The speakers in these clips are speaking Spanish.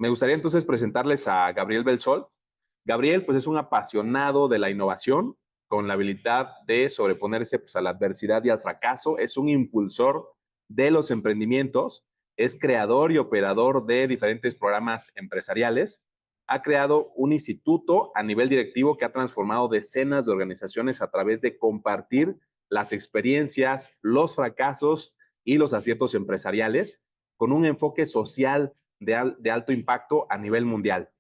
Me gustaría entonces presentarles a Gabriel Belsol. Gabriel, pues es un apasionado de la innovación, con la habilidad de sobreponerse pues, a la adversidad y al fracaso. Es un impulsor de los emprendimientos, es creador y operador de diferentes programas empresariales. Ha creado un instituto a nivel directivo que ha transformado decenas de organizaciones a través de compartir las experiencias, los fracasos y los aciertos empresariales con un enfoque social de alto impacto a nivel mundial.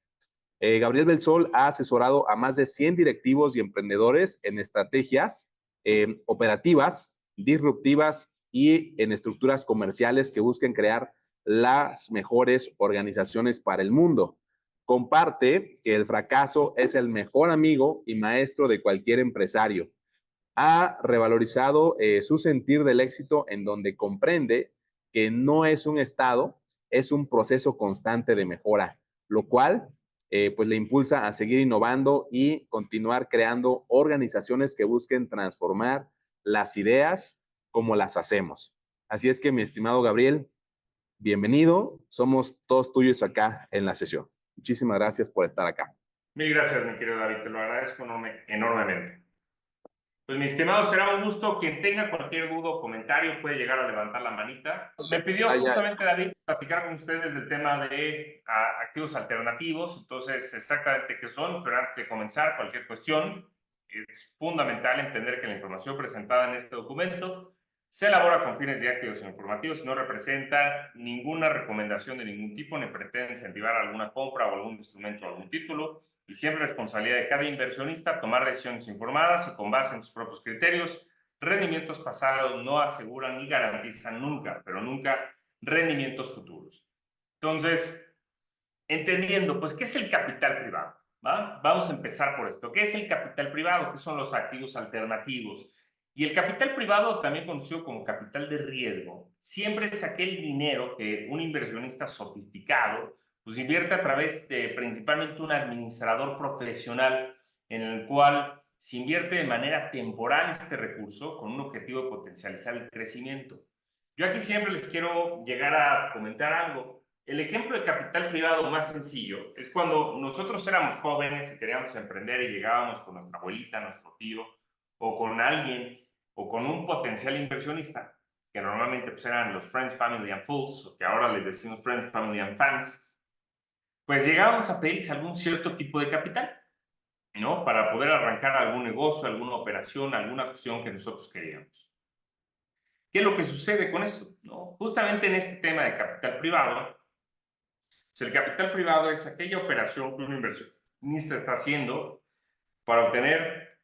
Gabriel Belsol ha asesorado a más de 100 directivos y emprendedores en estrategias operativas, disruptivas y en estructuras comerciales que busquen crear las mejores organizaciones para el mundo. Comparte que el fracaso es el mejor amigo y maestro de cualquier empresario. Ha revalorizado su sentir del éxito en donde comprende que no es un estado, es un proceso constante de mejora, lo cual pues le impulsa a seguir innovando y continuar creando organizaciones que busquen transformar las ideas como las hacemos. Así es que, mi estimado Gabriel, bienvenido. Somos todos tuyos acá en la sesión. Muchísimas gracias por estar acá. Mil gracias, mi querido David, te lo agradezco enormemente. Pues mi estimado, será un gusto. Quien tenga cualquier duda o comentario puede llegar a levantar la manita. Me pidió Ya. justamente David platicar con ustedes del tema de activos alternativos, entonces exactamente qué son, pero antes de comenzar cualquier cuestión, es fundamental entender que la información presentada en este documento se elabora con fines didácticos e informativos, no representa ninguna recomendación de ningún tipo, ni pretende incentivar alguna compra o algún instrumento o algún título, y siempre responsabilidad de cada inversionista tomar decisiones informadas y con base en sus propios criterios. Rendimientos pasados no aseguran ni garantizan nunca, pero nunca, rendimientos futuros. Entonces, entendiendo, pues, ¿qué es el capital privado? ¿Va? Vamos a empezar por esto. ¿Qué es el capital privado? ¿Qué son los activos alternativos? Y el capital privado, también conocido como capital de riesgo, siempre es aquel dinero que un inversionista sofisticado pues invierte a través de principalmente un administrador profesional en el cual se invierte de manera temporal este recurso con un objetivo de potencializar el crecimiento. Yo aquí siempre les quiero llegar a comentar algo. El ejemplo de capital privado más sencillo es cuando nosotros éramos jóvenes y queríamos emprender y llegábamos con nuestra abuelita, nuestro tío, o con alguien, o con un potencial inversionista, que normalmente pues eran los Friends, Family and Fools, o que ahora les decimos Friends, Family and Fans, pues llegábamos a pedirles algún cierto tipo de capital, ¿no? Para poder arrancar algún negocio, alguna operación, alguna cuestión que nosotros queríamos. ¿Qué es lo que sucede con esto? ¿No? Justamente en este tema de capital privado, pues el capital privado es aquella operación que un inversionista está haciendo para obtener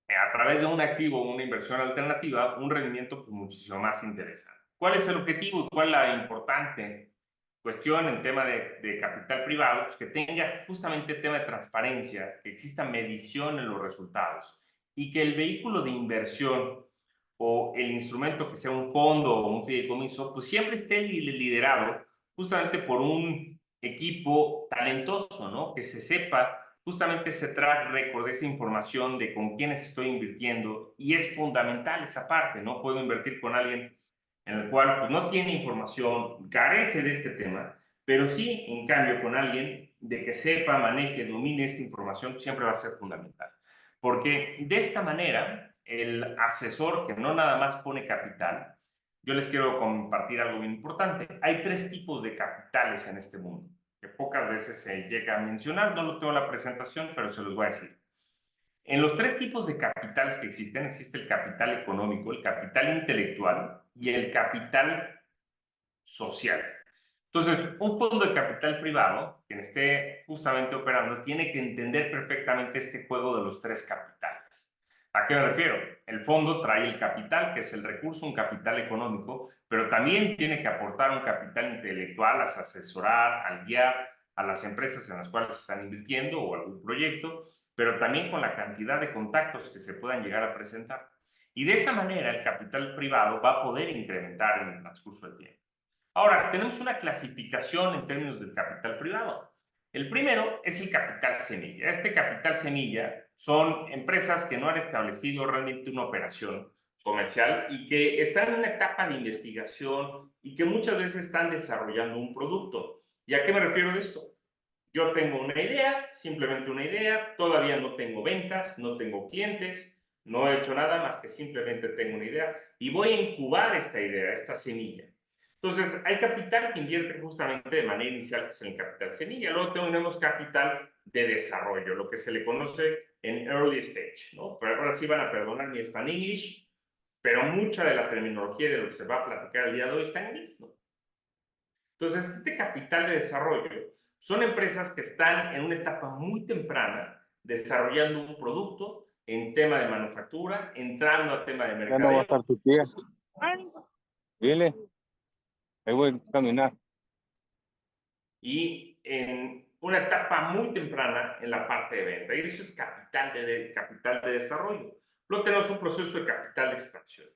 a través de un activo o una inversión alternativa un rendimiento pues, muchísimo más interesante. ¿Cuál es el objetivo y cuál es la importante cuestión en tema de capital privado? Pues que tenga justamente el tema de transparencia, que exista medición en los resultados y que el vehículo de inversión o el instrumento que sea un fondo o un fideicomiso, pues siempre esté liderado justamente por un equipo talentoso, ¿no? Que se sepa justamente ese track record, esa información de con quiénes estoy invirtiendo, y es fundamental esa parte. No puedo invertir con alguien en el cual pues, no tiene información, carece de este tema, pero sí, en cambio, con alguien de que sepa, maneje, domine esta información, siempre va a ser fundamental. Porque de esta manera, el asesor que no nada más pone capital, yo les quiero compartir algo bien importante. Hay tres tipos de capitales en este mundo que pocas veces se llega a mencionar. No lo tengo en la presentación, pero se los voy a decir. En los tres tipos de capitales que existen, existe el capital económico, el capital intelectual y el capital social. Entonces, un fondo de capital privado, quien esté justamente operando, tiene que entender perfectamente este juego de los tres capitales. ¿A qué me refiero? El fondo trae el capital, que es el recurso, un capital económico, pero también tiene que aportar un capital intelectual, a asesorar, al guiar a las empresas en las cuales están invirtiendo o algún proyecto, pero también con la cantidad de contactos que se puedan llegar a presentar. Y de esa manera el capital privado va a poder incrementar en el transcurso del tiempo. Ahora, tenemos una clasificación en términos del capital privado. El primero es el capital semilla. Este capital semilla son empresas que no han establecido realmente una operación comercial y que están en una etapa de investigación y que muchas veces están desarrollando un producto. ¿Y a qué me refiero de esto? Yo tengo una idea, simplemente una idea, todavía no tengo ventas, no tengo clientes, no he hecho nada más que simplemente tengo una idea y voy a incubar esta idea, esta semilla. Entonces, hay capital que invierte justamente de manera inicial, que es el capital semilla. Luego tenemos capital de desarrollo, lo que se le conoce en early stage, ¿no? Pero ahora sí van a perdonar mi Spanish, pero mucha de la terminología de lo que se va a platicar el día de hoy está en inglés, ¿no? Entonces, este capital de desarrollo son empresas que están en una etapa muy temprana desarrollando un producto en tema de manufactura, entrando a tema de Ya no va a mercadeo. estar tu tía. Dile, ahí voy a caminar. Y en una etapa muy temprana en la parte de venta. Y eso es capital de desarrollo. Luego tenemos un proceso de capital de expansión.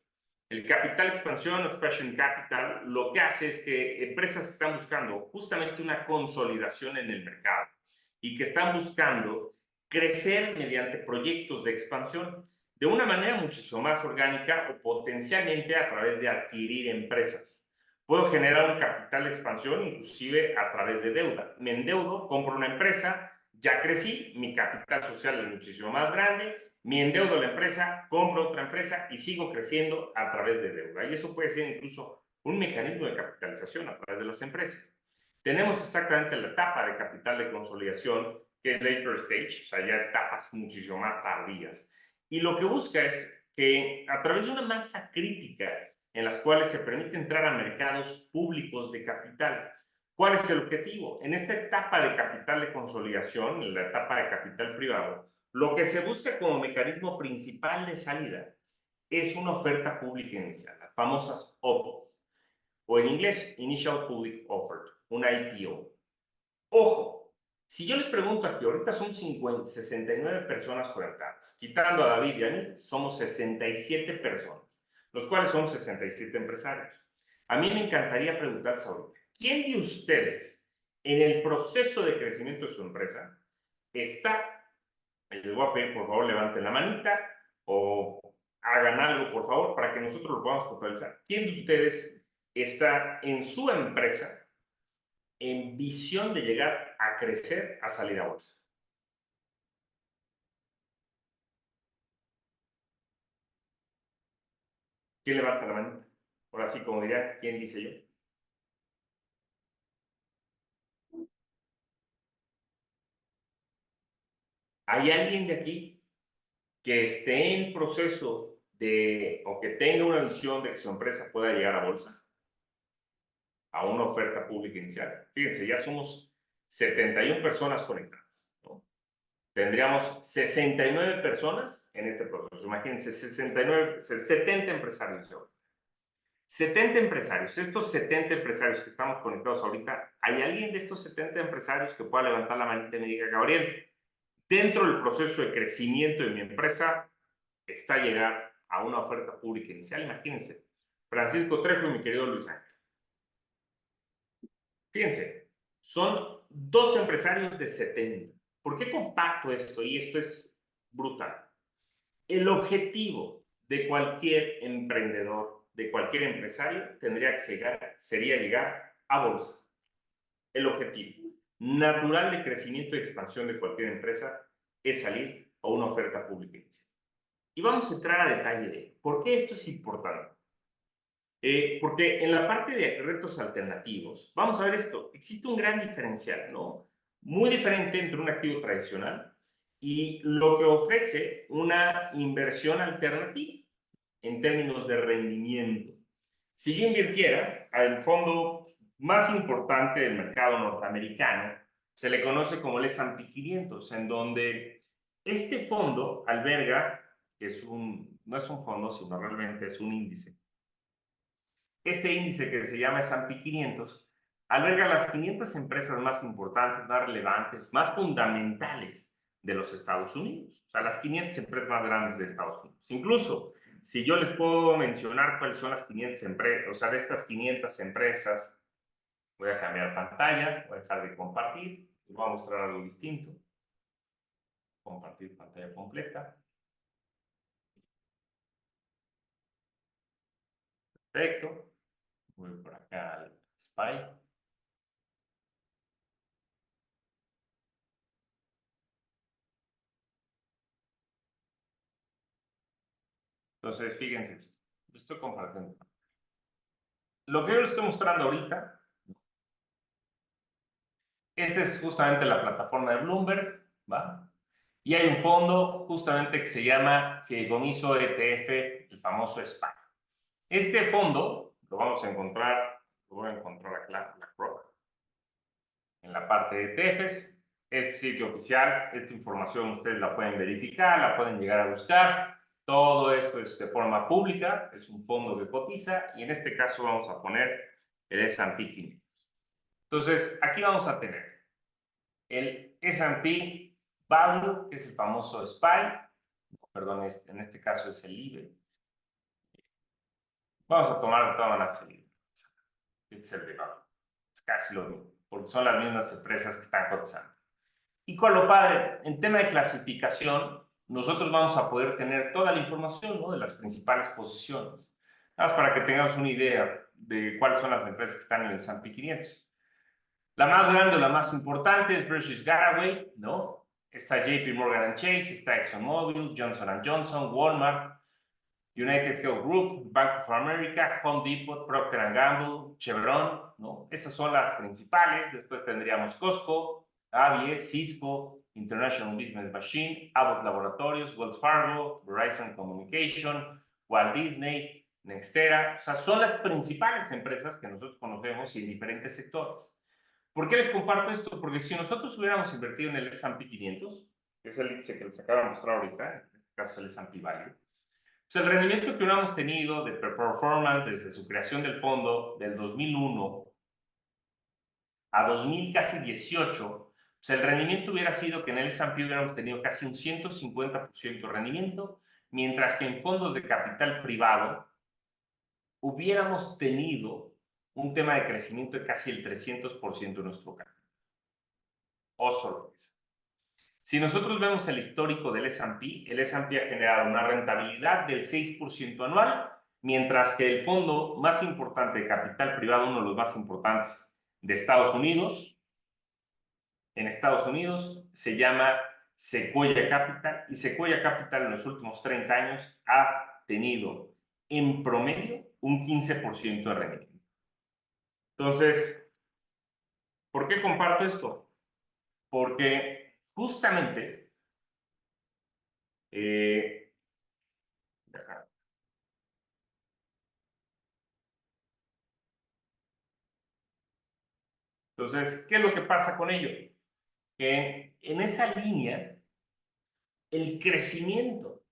El capital de expansión, expansion capital, lo que hace es que empresas que están buscando justamente una consolidación en el mercado y que están buscando crecer mediante proyectos de expansión de una manera muchísimo más orgánica o potencialmente a través de adquirir empresas. Puedo generar un capital de expansión inclusive a través de deuda. Me endeudo, compro una empresa, ya crecí, mi capital social es muchísimo más grande, me endeudo la empresa, compro otra empresa y sigo creciendo a través de deuda. Y eso puede ser incluso un mecanismo de capitalización a través de las empresas. Tenemos exactamente la etapa de capital de consolidación, que es later stage, o sea, ya etapas muchísimo más tardías. Y lo que busca es que a través de una masa crítica en las cuales se permite entrar a mercados públicos de capital. ¿Cuál es el objetivo? En esta etapa de capital de consolidación, en la etapa de capital privado, lo que se busca como mecanismo principal de salida es una oferta pública inicial, las famosas OPOs, o en inglés, Initial Public Offer, una IPO. Ojo, si yo les pregunto aquí, ahorita son 69 personas conectadas, quitando a David y a mí, somos 67 personas, los cuales son 67 empresarios. A mí me encantaría preguntarles ahorita, ¿quién de ustedes en el proceso de crecimiento de su empresa está, les voy a pedir por favor levanten la manita o hagan algo por favor para que nosotros lo podamos contabilizar? ¿Quién de ustedes está en su empresa en visión de llegar a crecer, a salir a bolsa? ¿Quién levanta la mano? Ahora sí, como diría, ¿quién dice yo? ¿Hay alguien de aquí que esté en proceso de, o que tenga una visión de que su empresa pueda llegar a bolsa? A una oferta pública inicial. Fíjense, ya somos 71 personas conectadas, ¿no? Tendríamos 69 personas en este proceso. Imagínense, 69, 70 empresarios. 70 empresarios. Estos 70 empresarios que estamos conectados ahorita, ¿hay alguien de estos 70 empresarios que pueda levantar la manita y me diga, Gabriel, dentro del proceso de crecimiento de mi empresa está llegar a una oferta pública inicial? Imagínense, Francisco Trejo y mi querido Luis Ángel. Fíjense, son dos empresarios de 70. ¿Por qué compacto esto? Y esto es brutal. El objetivo de cualquier emprendedor, de cualquier empresario, sería llegar a bolsa. El objetivo natural de crecimiento y expansión de cualquier empresa es salir a una oferta pública inicial. Y vamos a entrar a detalle de por qué esto es importante. Porque en la parte de retos alternativos, vamos a ver esto, existe un gran diferencial, ¿no? Muy diferente entre un activo tradicional y lo que ofrece una inversión alternativa en términos de rendimiento. Si yo invirtiera al fondo más importante del mercado norteamericano, se le conoce como el S&P 500, en donde este fondo alberga, que no es un fondo, sino realmente es un índice. Este índice que se llama S&P 500 alberga las 500 empresas más importantes, más relevantes, más fundamentales de los Estados Unidos. O sea, las 500 empresas más grandes de Estados Unidos. Incluso, si yo les puedo mencionar cuáles son las 500 empresas, o sea, de estas 500 empresas, voy a cambiar pantalla, voy a dejar de compartir y voy a mostrar algo distinto. Compartir pantalla completa. Perfecto. Voy por acá al SPY. Entonces, fíjense esto. Lo estoy compartiendo. Lo que yo les estoy mostrando ahorita, esta es justamente la plataforma de Bloomberg, ¿va? Y hay un fondo justamente que se llama Fideicomiso ETF, el famoso SPY. Este fondo lo vamos a encontrar, lo voy a encontrar acá, en la parte de ETFs. Este sitio oficial, esta información ustedes la pueden verificar, la pueden llegar a buscar. Todo esto es de forma pública, es un fondo que cotiza y en este caso vamos a poner el S&P 500. Entonces, aquí vamos a tener el S&P Value, que es el famoso SPY, perdón, en este caso es el IBE. Vamos a tomar de todas maneras el IBE. Este es el de Value. Es casi lo mismo, porque son las mismas empresas que están cotizando. Y con lo padre, en tema de clasificación, nosotros vamos a poder tener toda la información, ¿no?, de las principales posiciones. Nada más para que tengamos una idea de cuáles son las empresas que están en el S&P 500. La más grande o la más importante es Berkshire Hathaway, ¿no? Está JP Morgan Chase, está ExxonMobil, Johnson Johnson, Walmart, United Health Group, Bank of America, Home Depot, Procter & Gamble, Chevron, ¿no? Esas son las principales. Después tendríamos Costco, ABS, Cisco, International Business Machine, Abbott Laboratorios, Wells Fargo, Verizon Communication, Walt Disney, Nextera. O sea, son las principales empresas que nosotros conocemos en diferentes sectores. ¿Por qué les comparto esto? Porque si nosotros hubiéramos invertido en el S&P 500, que es el índice que les acabo de mostrar ahorita, en este caso el S&P Value, pues el rendimiento que hubiéramos tenido de performance desde su creación del fondo del 2001 a 2018, pues el rendimiento hubiera sido que en el S&P hubiéramos tenido casi un 150% de rendimiento, mientras que en fondos de capital privado hubiéramos tenido un tema de crecimiento de casi el 300% de nuestro capital. ¡Oh, sorpresa! Si nosotros vemos el histórico del S&P, el S&P ha generado una rentabilidad del 6% anual, mientras que el fondo más importante de capital privado, uno de los más importantes de Estados Unidos, en Estados Unidos se llama Sequoia Capital, y Sequoia Capital en los últimos 30 años ha tenido en promedio un 15% de rendimiento. Entonces, ¿por qué comparto esto? Porque justamente entonces, ¿qué es lo que pasa con ello? Que en esa línea, el crecimiento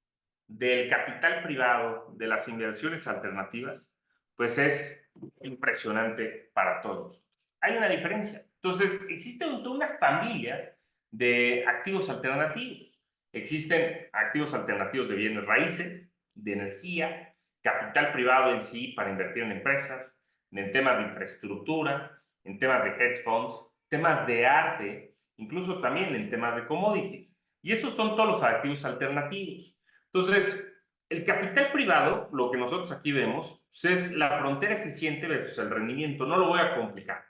del capital privado, de las inversiones alternativas, pues es impresionante para todos. Hay una diferencia. Entonces, existe toda una familia de activos alternativos. Existen activos alternativos de bienes raíces, de energía, capital privado en sí para invertir en empresas, en temas de infraestructura, en temas de hedge funds, temas de arte, incluso también en temas de commodities. Y esos son todos los activos alternativos. Entonces, el capital privado, lo que nosotros aquí vemos, pues es la frontera eficiente versus el rendimiento. No lo voy a complicar,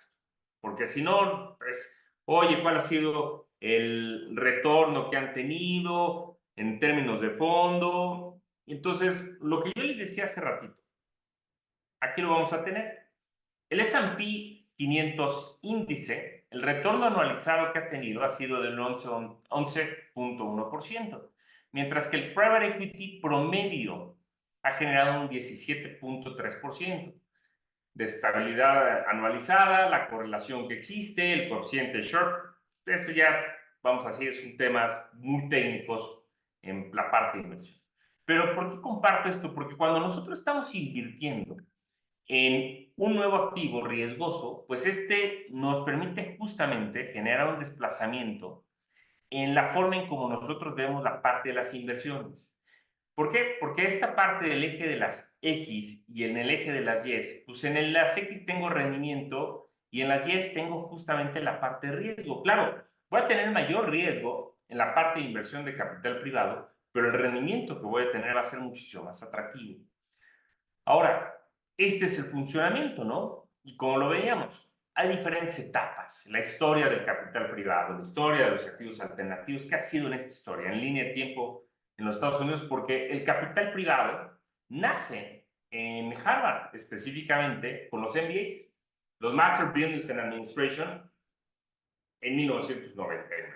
porque si no, pues, oye, ¿cuál ha sido el retorno que han tenido en términos de fondo? Entonces, lo que yo les decía hace ratito, aquí lo vamos a tener. El S&P 500 índice, el retorno anualizado que ha tenido ha sido del 11.1%, mientras que el private equity promedio ha generado un 17.3%. De estabilidad anualizada, la correlación que existe, el coeficiente short, esto ya, vamos a decir, son temas muy técnicos en la parte de inversión. Pero ¿por qué comparto esto? Porque cuando nosotros estamos invirtiendo en un nuevo activo riesgoso, pues este nos permite justamente generar un desplazamiento en la forma en como nosotros vemos la parte de las inversiones. ¿Por qué? Porque esta parte del eje de las X y en el eje de las Y, pues en las X tengo rendimiento y en las Y tengo justamente la parte de riesgo. Claro, voy a tener mayor riesgo en la parte de inversión de capital privado, pero el rendimiento que voy a tener va a ser muchísimo más atractivo. Ahora, este es el funcionamiento, ¿no? Y como lo veíamos, hay diferentes etapas. La historia del capital privado, la historia de los activos alternativos, ¿qué ha sido en esta historia? En línea de tiempo en los Estados Unidos, porque el capital privado nace en Harvard, específicamente con los MBAs, los Master Business and Administration, en 1999.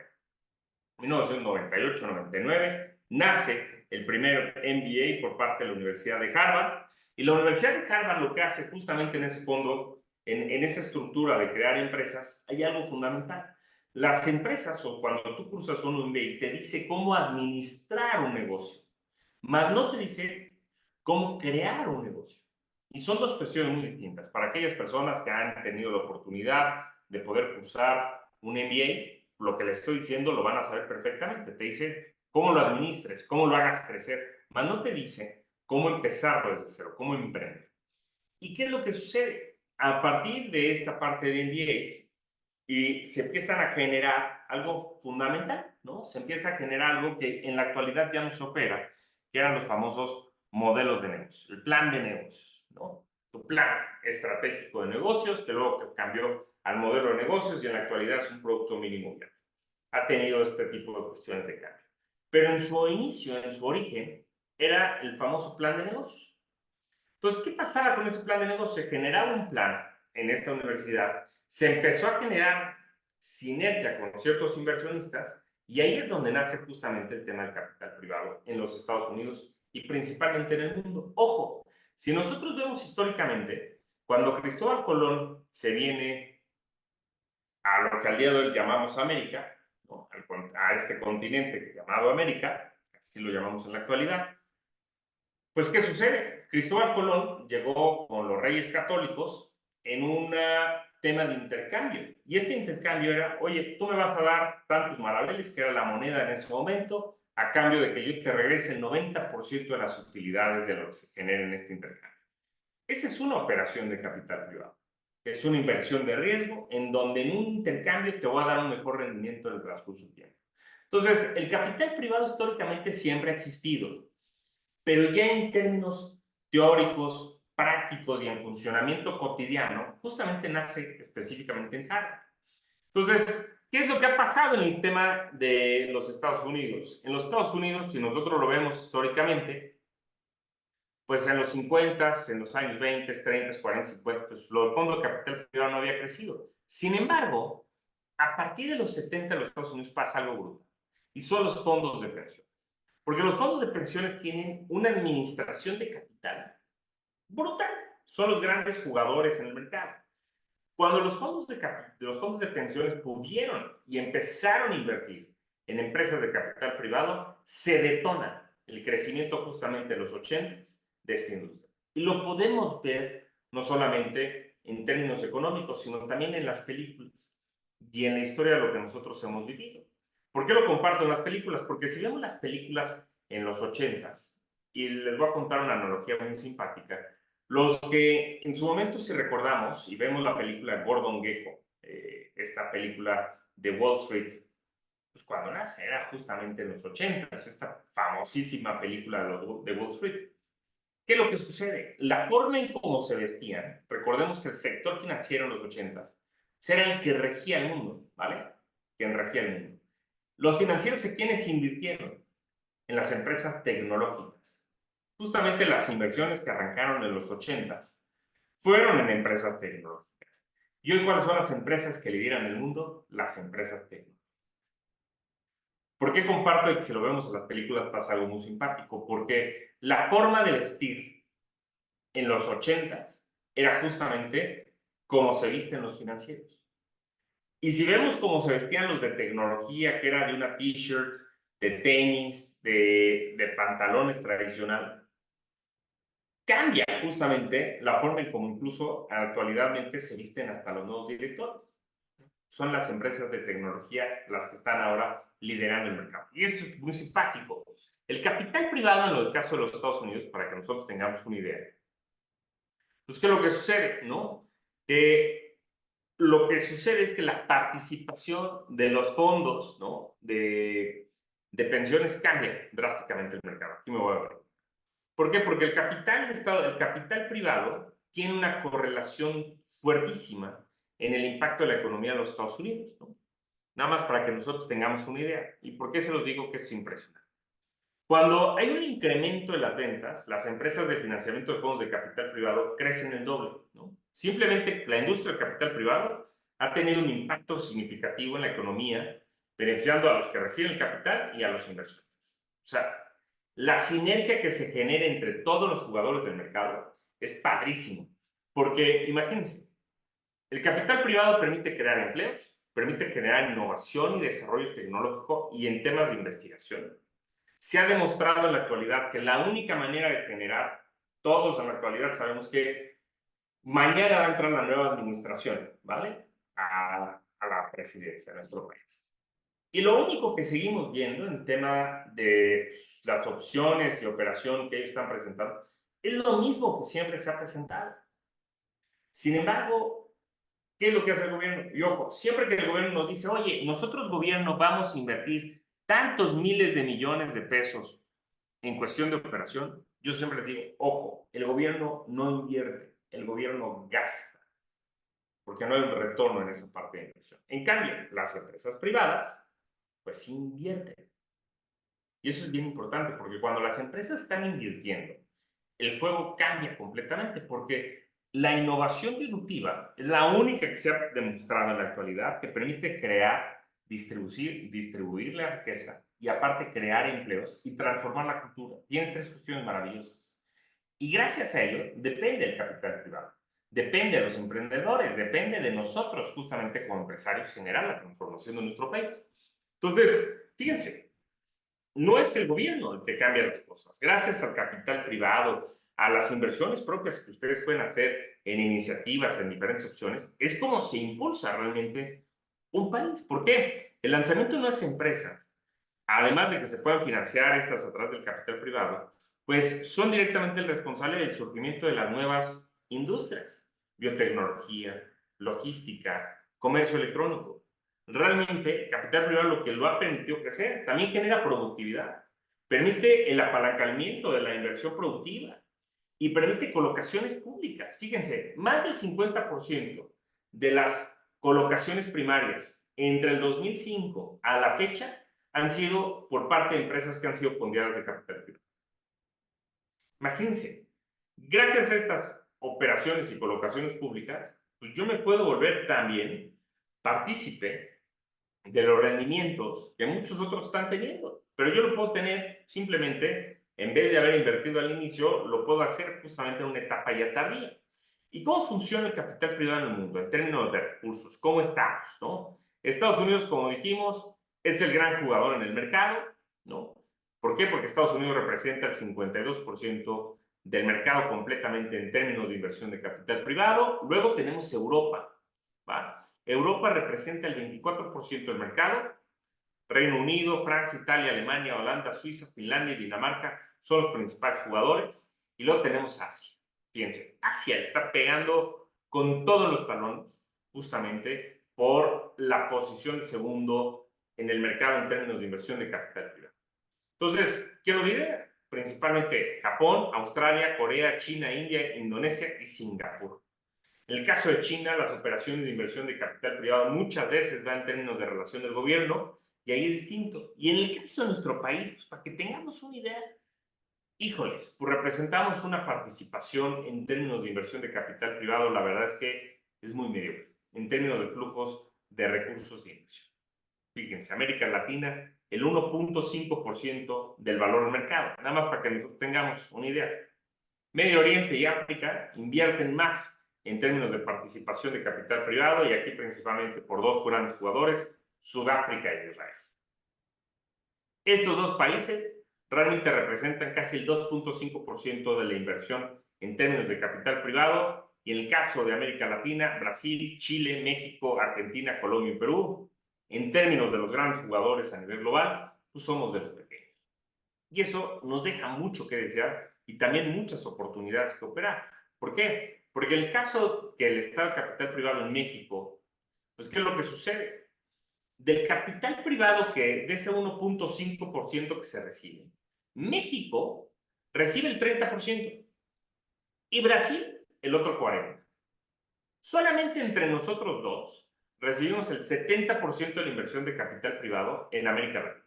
1998-99 nace el primer MBA por parte de la Universidad de Harvard, y la Universidad de Harvard lo que hace justamente en ese fondo, en esa estructura de crear empresas, hay algo fundamental. Las empresas, o cuando tú cursas un MBA, te dice cómo administrar un negocio, mas no te dice cómo crear un negocio. Y son dos cuestiones muy distintas. Para aquellas personas que han tenido la oportunidad de poder cursar un MBA, lo que les estoy diciendo lo van a saber perfectamente. Te dice cómo lo administres, cómo lo hagas crecer, mas no te dice cómo empezarlo desde cero, cómo emprender. ¿Y qué es lo que sucede? A partir de esta parte de MBAs, y se empiezan a generar algo fundamental, ¿no? Se empieza a generar algo que en la actualidad ya no se opera, que eran los famosos modelos de negocio, el plan de negocios, ¿no? Tu plan estratégico de negocios, que luego cambió al modelo de negocios y en la actualidad es un producto mínimo viable. Ha tenido este tipo de cuestiones de cambio. Pero en su inicio, en su origen, era el famoso plan de negocios. Entonces, ¿qué pasaba con ese plan de negocios? Se generaba un plan en esta universidad, se empezó a generar sinergia con ciertos inversionistas, y ahí es donde nace justamente el tema del capital privado en los Estados Unidos y principalmente en el mundo. Ojo, si nosotros vemos históricamente, cuando Cristóbal Colón se viene a lo que al día de hoy llamamos América, ¿no? A este continente llamado América, así lo llamamos en la actualidad, pues ¿qué sucede? Cristóbal Colón llegó con los reyes católicos en un tema de intercambio, y este intercambio era, oye, tú me vas a dar tantos maraveles, que era la moneda en ese momento, a cambio de que yo te regrese el 90% de las utilidades de lo que se genera en este intercambio. Esa es una operación de capital privado. Es una inversión de riesgo en donde en un intercambio te voy a dar un mejor rendimiento en el transcurso del tiempo. Entonces, el capital privado históricamente siempre ha existido, pero ya en términos teóricos, prácticos y en funcionamiento cotidiano, justamente nace específicamente en Harvard. Entonces, ¿qué es lo que ha pasado en el tema de los Estados Unidos? En los Estados Unidos, si nosotros lo vemos históricamente, pues en los 50, en los años 20, 30, 40, 50, pues el fondo de capital privado no había crecido. Sin embargo, a partir de los 70 en los Estados Unidos pasa algo brutal, y son los fondos de pensión. Porque los fondos de pensiones tienen una administración de capital brutal. Son los grandes jugadores en el mercado. Cuando los fondos de pensiones pudieron y empezaron a invertir en empresas de capital privado, se detona el crecimiento justamente de los 80 de esta industria. Y lo podemos ver no solamente en términos económicos, sino también en las películas y en la historia de lo que nosotros hemos vivido. ¿Por qué lo comparto en las películas? Porque si vemos las películas en los 80s, y les voy a contar una analogía muy simpática, los que en su momento, si recordamos y vemos la película Gordon Gekko, esta película de Wall Street, pues cuando nace era justamente en los 80s, esta famosísima película de Wall Street. ¿Qué es lo que sucede? La forma en cómo se vestían, recordemos que el sector financiero en los 80s era el que regía el mundo, ¿vale? Quien regía el mundo. Los financieros, ¿en quiénes invirtieron? En las empresas tecnológicas. Justamente las inversiones que arrancaron en los 80s fueron en empresas tecnológicas. ¿Y hoy cuáles son las empresas que lideran el mundo? Las empresas tecnológicas. ¿Por qué comparto? Y que si lo vemos en las películas pasa algo muy simpático, porque la forma de vestir en los 80s era justamente como se visten los financieros. Y si vemos cómo se vestían los de tecnología, que era de una t-shirt, de tenis, de pantalones tradicional, cambia justamente la forma en cómo incluso actualmente se visten hasta los nuevos directores. Son las empresas de tecnología las que están ahora liderando el mercado. Y esto es muy simpático. El capital privado, en el caso de los Estados Unidos, para que nosotros tengamos una idea, pues, ¿qué es lo que sucede? ¿No? Lo que sucede es que la participación de los fondos, ¿no? de pensiones cambia drásticamente el mercado. Aquí me voy a ver. ¿Por qué? Porque el capital privado tiene una correlación fuertísima en el impacto de la economía de los Estados Unidos, ¿no? Nada más para que nosotros tengamos una idea. ¿Y por qué se los digo que es impresionante? Cuando hay un incremento en las ventas, las empresas de financiamiento de fondos de capital privado crecen el doble, ¿no? Simplemente la industria del capital privado ha tenido un impacto significativo en la economía, beneficiando a los que reciben el capital y a los inversionistas. O sea, la sinergia que se genera entre todos los jugadores del mercado es padrísimo, porque imagínense, el capital privado permite crear empleos, permite generar innovación y desarrollo tecnológico y en temas de investigación. Se ha demostrado en la actualidad que la única manera de generar, todos en la actualidad sabemos que mañana va a entrar la nueva administración, ¿vale? A la presidencia de nuestro país. Y lo único que seguimos viendo en tema de las opciones y operación que ellos están presentando es lo mismo que siempre se ha presentado. Sin embargo, ¿qué es lo que hace el gobierno? Y ojo, siempre que el gobierno nos dice, oye, nosotros gobierno vamos a invertir tantos miles de millones de pesos en cuestión de operación, yo siempre les digo, ojo, el gobierno no invierte, el gobierno gasta, porque no hay un retorno en esa parte de inversión. En cambio, las empresas privadas, pues invierten. Y eso es bien importante, porque cuando las empresas están invirtiendo, el juego cambia completamente, porque la innovación disruptiva es la única que se ha demostrado en la actualidad que permite crear, distribuir la riqueza y aparte crear empleos y transformar la cultura. Tiene tres cuestiones maravillosas. Y gracias a ello depende el capital privado, depende de los emprendedores, depende de nosotros justamente como empresarios generar la transformación de nuestro país. Entonces, fíjense, no es el gobierno el que cambia las cosas. Gracias al capital privado, a las inversiones propias que ustedes pueden hacer en iniciativas, en diferentes opciones, es como se impulsa realmente un país. ¿Por qué? El lanzamiento de nuevas empresas, además de que se puedan financiar estas a través del capital privado, pues son directamente el responsable del surgimiento de las nuevas industrias, biotecnología, logística, comercio electrónico. Realmente, el capital privado lo que lo ha permitido crecer, también genera productividad, permite el apalancamiento de la inversión productiva y permite colocaciones públicas. Fíjense, más del 50% de las colocaciones primarias entre el 2005 a la fecha han sido por parte de empresas que han sido fondeadas de capital privado. Imagínense, gracias a estas operaciones y colocaciones públicas, pues yo me puedo volver también partícipe de los rendimientos que muchos otros están teniendo. Pero yo lo puedo tener simplemente, en vez de haber invertido al inicio, lo puedo hacer justamente en una etapa ya tardía. ¿Y cómo funciona el capital privado en el mundo en términos de recursos? ¿Cómo estamos, no? Estados Unidos, como dijimos, es el gran jugador en el mercado, ¿no? ¿Por qué? Porque Estados Unidos representa el 52% del mercado completamente en términos de inversión de capital privado. Luego tenemos Europa, ¿va? Europa representa el 24% del mercado. Reino Unido, Francia, Italia, Alemania, Holanda, Suiza, Finlandia y Dinamarca son los principales jugadores. Y luego tenemos Asia. Fíjense, Asia le está pegando con todos los talones, justamente por la posición de segundo en el mercado en términos de inversión de capital privado. Entonces, ¿qué lo diré? Principalmente Japón, Australia, Corea, China, India, Indonesia y Singapur. En el caso de China, las operaciones de inversión de capital privado muchas veces van en términos de relación del gobierno y ahí es distinto. Y en el caso de nuestro país, pues para que tengamos una idea, híjoles, pues representamos una participación en términos de inversión de capital privado, la verdad es que es muy mediocre en términos de flujos de recursos de inversión. Fíjense, América Latina, el 1.5% del valor del mercado, nada más para que tengamos una idea. Medio Oriente y África invierten más en términos de participación de capital privado y aquí principalmente por dos grandes jugadores, Sudáfrica y Israel. Estos dos países realmente representan casi el 2.5% de la inversión en términos de capital privado y en el caso de América Latina, Brasil, Chile, México, Argentina, Colombia y Perú, en términos de los grandes jugadores a nivel global, pues somos de los pequeños. Y eso nos deja mucho que desear y también muchas oportunidades que operar. ¿Por qué? Porque el caso que el Estado de Capital Privado en México, pues ¿qué es lo que sucede? Del capital privado que de ese 1.5% que se recibe, México recibe el 30% y Brasil el otro 40%. Solamente entre nosotros dos recibimos el 70% de la inversión de capital privado en América Latina.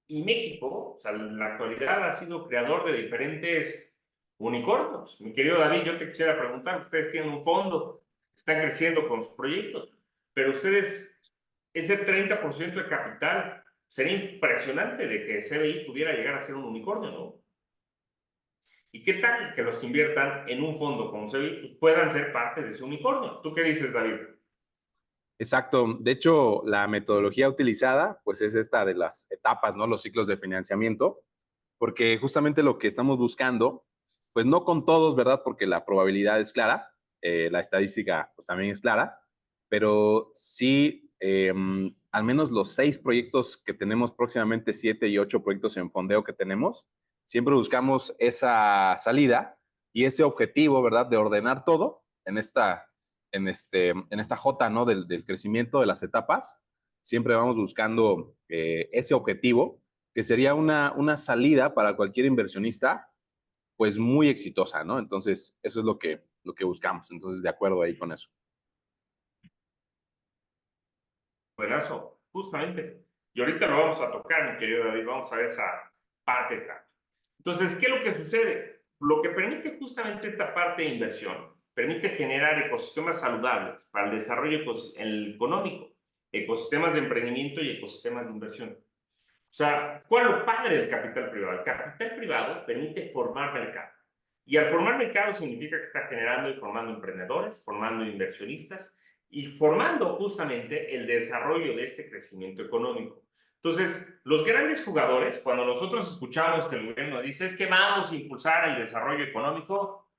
Y México, o sea, en la actualidad ha sido creador de diferentes unicornios. Mi querido David, yo te quisiera preguntar, ustedes tienen un fondo, están creciendo con sus proyectos, pero ustedes, ese 30% de capital, sería impresionante de que CBI pudiera llegar a ser un unicornio, ¿no? ¿Y qué tal que los que inviertan en un fondo como CBI pues, puedan ser parte de ese unicornio? ¿Tú qué dices, David? Exacto. De hecho, la metodología utilizada, pues es esta de las etapas, ¿no? Los ciclos de financiamiento, porque justamente lo que estamos buscando, pues no con todos, ¿verdad? Porque la probabilidad es clara, la estadística pues también es clara, pero sí, al menos los 6 proyectos que tenemos próximamente, 7 y 8 proyectos en fondeo que tenemos, siempre buscamos esa salida y ese objetivo, ¿verdad? De ordenar todo en esta J, ¿no? Del crecimiento de las etapas. Siempre vamos buscando ese objetivo, que sería una salida para cualquier inversionista, pues muy exitosa, ¿no? Entonces, eso es lo que buscamos. Entonces, de acuerdo ahí con eso. Buenazo, justamente. Y ahorita lo vamos a tocar, mi querido David, vamos a ver esa parte acá. Entonces, ¿qué es lo que sucede? Lo que permite justamente esta parte de inversión, permite generar ecosistemas saludables para el desarrollo económico, ecosistemas de emprendimiento y ecosistemas de inversión. O sea, ¿cuál es lo padre del capital privado? El capital privado permite formar mercado. Y al formar mercado significa que está generando y formando emprendedores, formando inversionistas y formando justamente el desarrollo de este crecimiento económico. Entonces, los grandes jugadores, cuando nosotros escuchamos que el gobierno dice es que vamos a impulsar el desarrollo económico,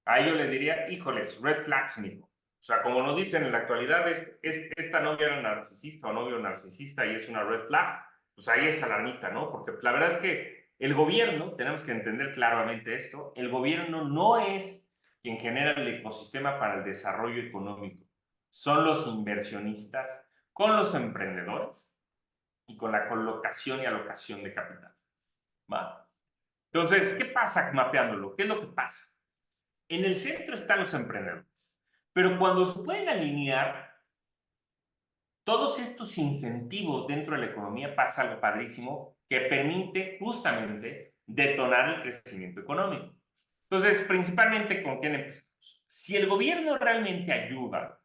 a ellos les diría, híjoles, red flags, mijo. O sea, como nos dicen en la actualidad, esta novia era narcisista o novio narcisista y es una red flag, pues ahí es alarmita, ¿no? Porque la verdad es que el gobierno, tenemos que entender claramente esto, el gobierno no es quien genera el ecosistema para el desarrollo económico. Son los inversionistas con los emprendedores y con la colocación y alocación de capital. ¿Va? Entonces, ¿qué pasa mapeándolo? ¿Qué es lo que pasa? En el centro están los emprendedores, pero cuando se pueden alinear todos estos incentivos dentro de la economía, pasa algo padrísimo que permite justamente detonar el crecimiento económico. Entonces, principalmente, ¿con quién empezamos? Si el gobierno realmente ayuda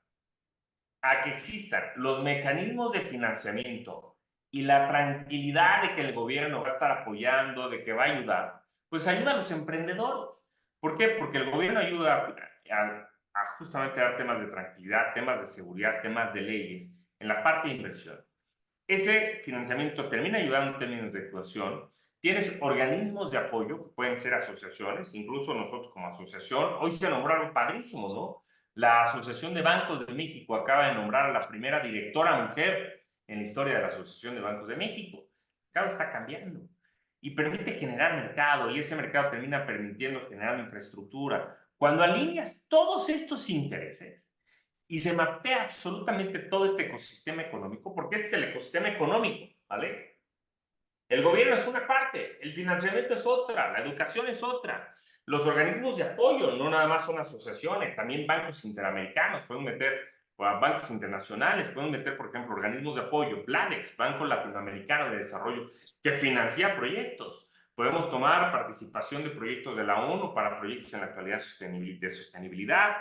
a que existan los mecanismos de financiamiento y la tranquilidad de que el gobierno va a estar apoyando, de que va a ayudar, pues ayuda a los emprendedores. ¿Por qué? Porque el gobierno ayuda a justamente dar temas de tranquilidad, temas de seguridad, temas de leyes en la parte de inversión. Ese financiamiento termina ayudando en términos de actuación. Tienes organismos de apoyo que pueden ser asociaciones, incluso nosotros como asociación, hoy se nombraron padrísimos, ¿no? La Asociación de Bancos de México acaba de nombrar a la primera directora mujer en la historia de la Asociación de Bancos de México. El mercado está cambiando y permite generar mercado y ese mercado termina permitiendo generar infraestructura. Cuando alineas todos estos intereses y se mapea absolutamente todo este ecosistema económico, porque este es el ecosistema económico, ¿vale? El gobierno es una parte, el financiamiento es otra, la educación es otra. Los organismos de apoyo no nada más son asociaciones, también bancos interamericanos, pueden meter bancos internacionales, pueden meter, por ejemplo, organismos de apoyo, Planex, Banco Latinoamericano de Desarrollo, que financia proyectos. Podemos tomar participación de proyectos de la ONU para proyectos en la actualidad de sostenibilidad.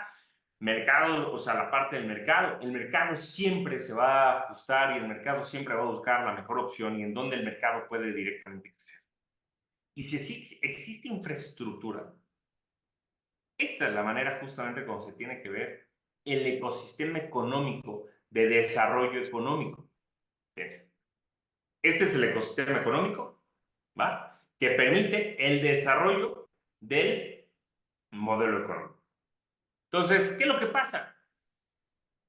Mercado, o sea, la parte del mercado. El mercado siempre se va a ajustar y el mercado siempre va a buscar la mejor opción y en donde el mercado puede directamente crecer. Y si existe infraestructura, esta es la manera justamente como se tiene que ver el ecosistema económico de desarrollo económico. Fíjense. Este es el ecosistema económico, ¿va? Que permite el desarrollo del modelo económico. Entonces, ¿qué es lo que pasa?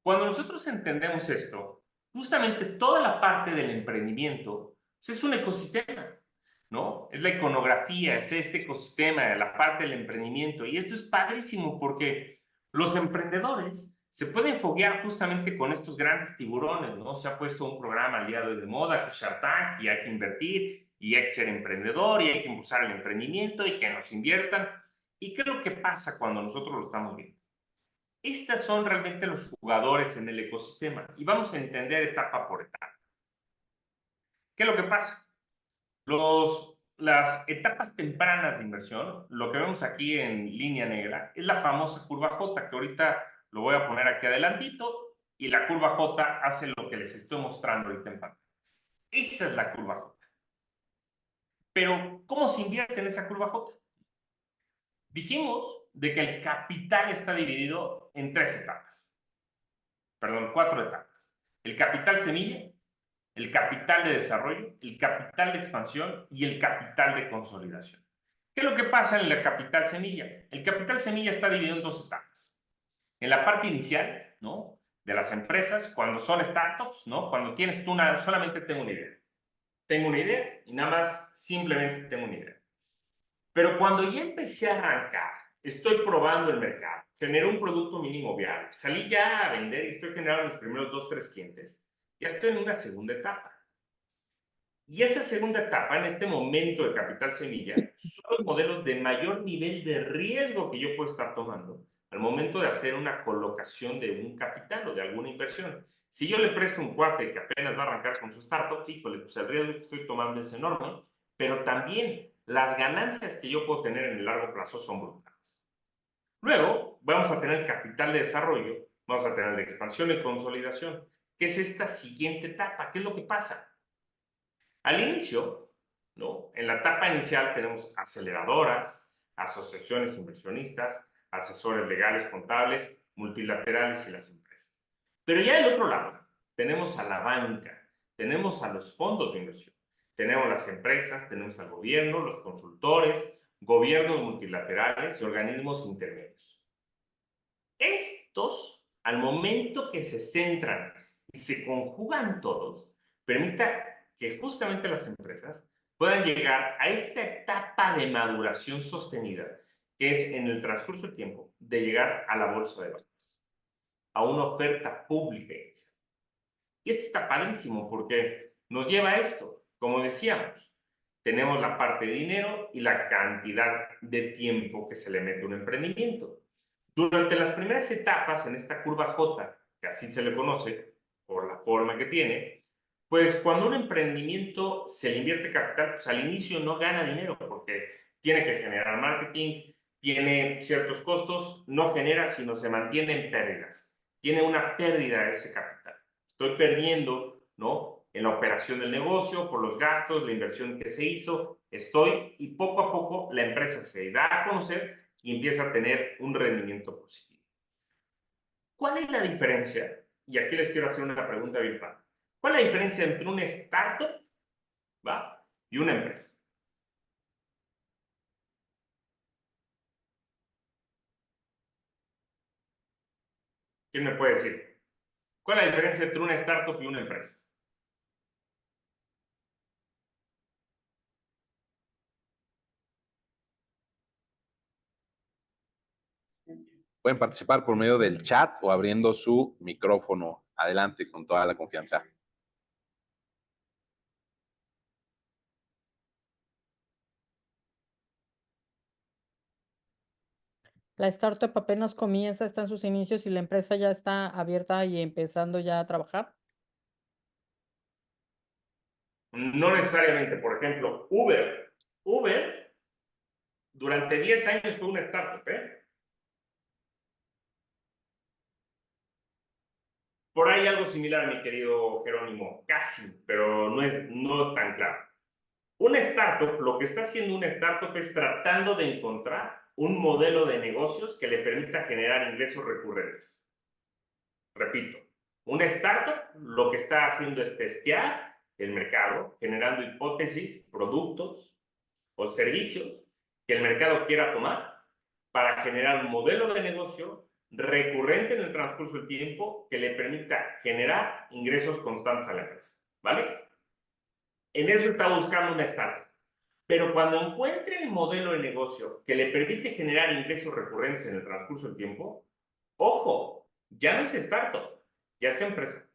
Cuando nosotros entendemos esto, justamente toda la parte del emprendimiento pues es un ecosistema, ¿no? Es la iconografía, es este ecosistema, la parte del emprendimiento. Y esto es padrísimo porque los emprendedores se pueden foguear justamente con estos grandes tiburones, ¿no? Se ha puesto un programa al día de hoy de moda, que es Shark Tank, y hay que invertir, y hay que ser emprendedor, y hay que impulsar el emprendimiento, y que nos inviertan. ¿Y qué es lo que pasa cuando nosotros lo estamos viendo? Estas son realmente los jugadores en el ecosistema y vamos a entender etapa por etapa. ¿Qué es lo que pasa? Las etapas tempranas de inversión, lo que vemos aquí en línea negra, es la famosa curva J, que ahorita lo voy a poner aquí adelantito, y la curva J hace lo que les estoy mostrando ahorita en pantalla. Esa es la curva J. Pero, ¿cómo se invierte en esa curva J? Dijimos de que el capital está dividido en 4 etapas. El capital semilla, el capital de desarrollo, el capital de expansión y el capital de consolidación. ¿Qué es lo que pasa en el capital semilla? El capital semilla está dividido en 2 etapas. En la parte inicial, ¿no?, de las empresas, cuando son startups, ¿no?, cuando tienes tú solamente tengo una idea. Tengo una idea y nada más simplemente tengo una idea. Pero cuando ya empecé a arrancar, estoy probando el mercado, generé un producto mínimo viable, salí ya a vender y estoy generando mis primeros 2, 3 clientes, ya estoy en una segunda etapa. Y esa segunda etapa, en este momento de capital semilla, son los modelos de mayor nivel de riesgo que yo puedo estar tomando al momento de hacer una colocación de un capital o de alguna inversión. Si yo le presto un cuate que apenas va a arrancar con su startup, híjole, pues el riesgo que estoy tomando es enorme, pero también las ganancias que yo puedo tener en el largo plazo son brutales. Luego, vamos a tener capital de desarrollo, vamos a tener de expansión y consolidación, que es esta siguiente etapa. ¿Qué es lo que pasa? Al inicio, ¿no?, en la etapa inicial tenemos aceleradoras, asociaciones inversionistas, asesores legales, contables, multilaterales y las empresas. Pero ya del otro lado, tenemos a la banca, tenemos a los fondos de inversión, tenemos las empresas, tenemos al gobierno, los consultores, gobiernos multilaterales y organismos intermedios. Estos, al momento que se centran y se conjugan todos, permita que justamente las empresas puedan llegar a esta etapa de maduración sostenida, que es en el transcurso del tiempo de llegar a la bolsa de valores, a una oferta pública inicial. Y esto está padrísimo porque nos lleva a esto. Como decíamos, tenemos la parte de dinero y la cantidad de tiempo que se le mete a un emprendimiento. Durante las primeras etapas en esta curva J, que así se le conoce por la forma que tiene, pues cuando un emprendimiento se le invierte capital, pues al inicio no gana dinero porque tiene que generar marketing, tiene ciertos costos, no genera, sino se mantiene en pérdidas. Tiene una pérdida de ese capital. Estoy perdiendo, ¿no?, en la operación del negocio, por los gastos, la inversión que se hizo, y poco a poco la empresa se da a conocer y empieza a tener un rendimiento positivo. ¿Cuál es la diferencia? Y aquí les quiero hacer una pregunta bien padre. ¿Cuál es la diferencia entre una startup, ¿va?, y una empresa? ¿Quién me puede decir? ¿Cuál es la diferencia entre una startup y una empresa? Pueden participar por medio del chat o abriendo su micrófono. Adelante con toda la confianza. La startup apenas comienza, está en sus inicios y la empresa ya está abierta y empezando ya a trabajar. No necesariamente. Por ejemplo, Uber durante 10 años fue una startup, ¿eh? Por ahí algo similar, mi querido Jerónimo, casi, pero no tan claro. Una startup, lo que está haciendo una startup es tratando de encontrar un modelo de negocios que le permita generar ingresos recurrentes. Repito, una startup lo que está haciendo es testear el mercado, generando hipótesis, productos o servicios que el mercado quiera tomar para generar un modelo de negocio recurrente en el transcurso del tiempo que le permita generar ingresos constantes a la empresa, ¿vale? En eso está buscando una startup. Pero cuando encuentre el modelo de negocio que le permite generar ingresos recurrentes en el transcurso del tiempo, ojo, ya no es startup, ya es empresa.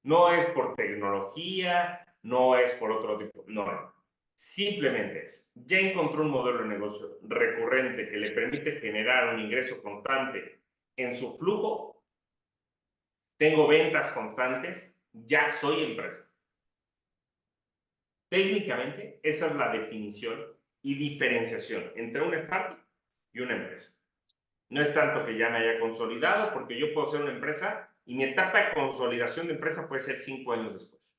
No es por tecnología, no es por otro tipo, no. Simplemente ya encontró un modelo de negocio recurrente que le permite generar un ingreso constante en su flujo, tengo ventas constantes, ya soy empresa. Técnicamente, esa es la definición y diferenciación entre una startup y una empresa. No es tanto que ya me haya consolidado, porque yo puedo ser una empresa y mi etapa de consolidación de empresa puede ser 5 años después.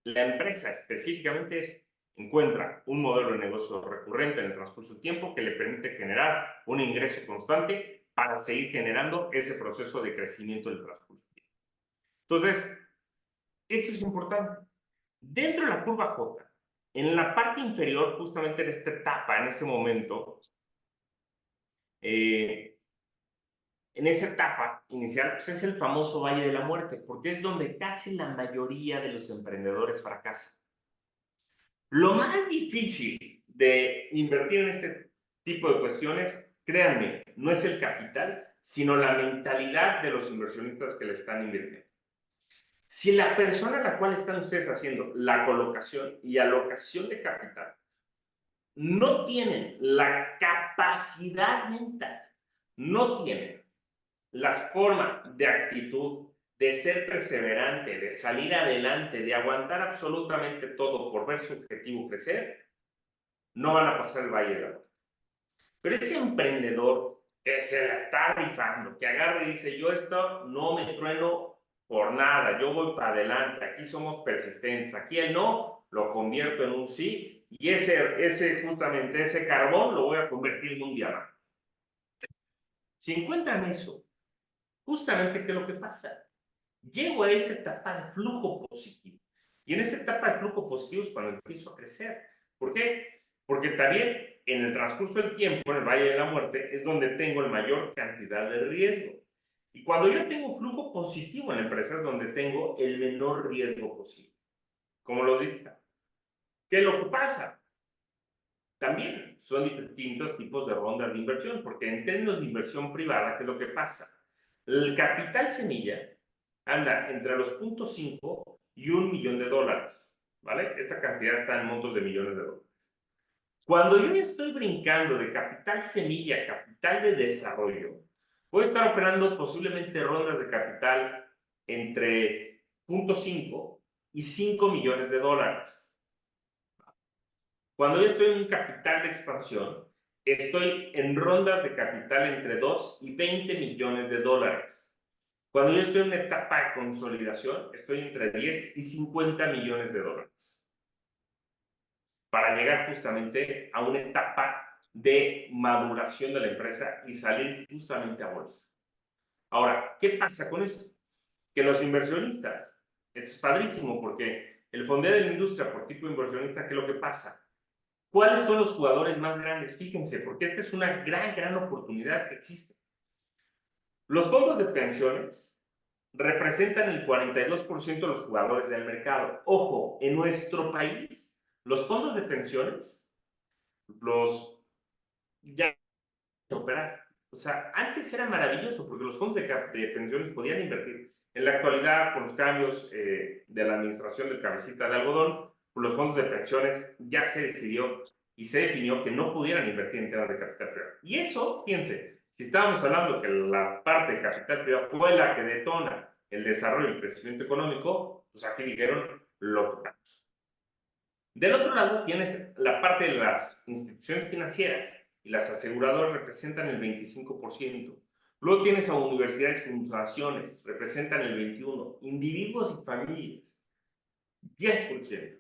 La empresa específicamente encuentra un modelo de negocio recurrente en el transcurso del tiempo que le permite generar un ingreso constante para seguir generando ese proceso de crecimiento del transcurso del tiempo. Entonces, esto es importante. Dentro de la curva J, en la parte inferior, justamente en esta etapa, en ese momento, en esa etapa inicial, pues es el famoso Valle de la Muerte, porque es donde casi la mayoría de los emprendedores fracasan. Lo más difícil de invertir en este tipo de cuestiones, créanme, no es el capital, sino la mentalidad de los inversionistas que le están invirtiendo. Si la persona a la cual están ustedes haciendo la colocación y alocación de capital no tienen la capacidad mental, no tienen las formas de actitud, de ser perseverante, de salir adelante, de aguantar absolutamente todo por ver su objetivo crecer, no van a pasar el valle de la muerte. Pero ese emprendedor que se la está rifando, que agarra y dice, yo esto no me trueno por nada, yo voy para adelante, aquí somos persistentes, aquí el no lo convierto en un sí, y justamente ese carbón lo voy a convertir en un diamante. Si encuentran eso, justamente, ¿qué es lo que pasa? Llego a esa etapa de flujo positivo. Y en esa etapa de flujo positivo es cuando empiezo a crecer. ¿Por qué? Porque también en el transcurso del tiempo, en el Valle de la Muerte, es donde tengo la mayor cantidad de riesgo. Y cuando yo tengo flujo positivo en la empresa es donde tengo el menor riesgo posible. Como los dice. ¿Qué es lo que pasa? También son distintos tipos de rondas de inversión, porque en términos de inversión privada, ¿qué es lo que pasa? El capital semilla anda entre los 0.5 y $1 millón, ¿vale? Esta cantidad está en montos de millones de dólares. Cuando yo ya estoy brincando de capital semilla a capital de desarrollo, voy a estar operando posiblemente rondas de capital entre 0.5 y $5 millones. Cuando yo estoy en un capital de expansión, estoy en rondas de capital entre 2 y $20 millones. Cuando yo estoy en una etapa de consolidación, estoy entre 10 y $50 millones. Para llegar justamente a una etapa de maduración de la empresa y salir justamente a bolsa. Ahora, ¿qué pasa con esto? Que los inversionistas, es padrísimo porque el fondeo de la industria por tipo de inversionista, ¿qué es lo que pasa? ¿Cuáles son los jugadores más grandes? Fíjense, porque esta es una gran oportunidad que existe. Los fondos de pensiones representan el 42% de los jugadores del mercado. Ojo, en nuestro país, los fondos de pensiones, ya operar. O sea, antes era maravilloso porque los fondos de pensiones podían invertir. En la actualidad, con los cambios de la administración del cabecita de algodón, pues los fondos de pensiones ya se decidió y se definió que no pudieran invertir en temas de capital privado. Y eso, fíjense, si estábamos hablando que la parte de capital privado fue la que detona el desarrollo y el crecimiento económico, pues aquí dijeron, lo quitamos. Del otro lado tienes la parte de las instituciones financieras y las aseguradoras representan el 25%. Luego tienes a universidades y fundaciones, representan el 21%. Individuos y familias, 10%.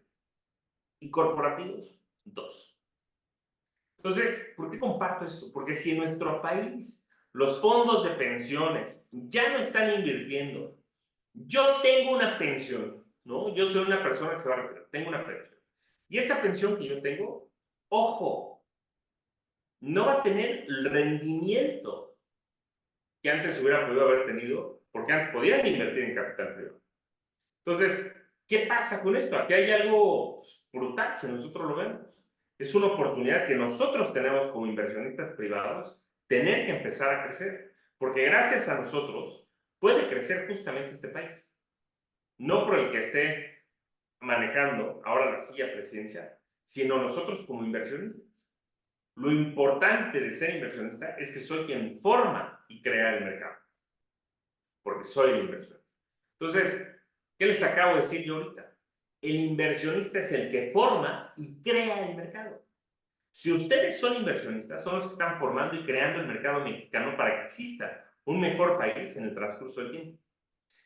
Y corporativos, 2%. Entonces, ¿por qué comparto esto? Porque si en nuestro país los fondos de pensiones ya no están invirtiendo, yo tengo una pensión, ¿no? Yo soy una persona que se va a retirar, tengo una pensión. Y esa pensión que yo tengo, ojo, no va a tener el rendimiento que antes hubiera podido haber tenido, porque antes podían invertir en capital privado. Entonces, ¿qué pasa con esto? Aquí hay algo brutal si nosotros lo vemos. Es una oportunidad que nosotros tenemos como inversionistas privados, tener que empezar a crecer, porque gracias a nosotros puede crecer justamente este país. No por el que esté manejando ahora la silla presidencial, sino nosotros como inversionistas. Lo importante de ser inversionista es que soy quien forma y crea el mercado, porque soy el inversor. Entonces, ¿Qué les acabo de decir yo ahorita? El inversionista es el que forma y crea el mercado. Si ustedes son inversionistas, son los que están formando y creando el mercado mexicano para que exista un mejor país en el transcurso del tiempo.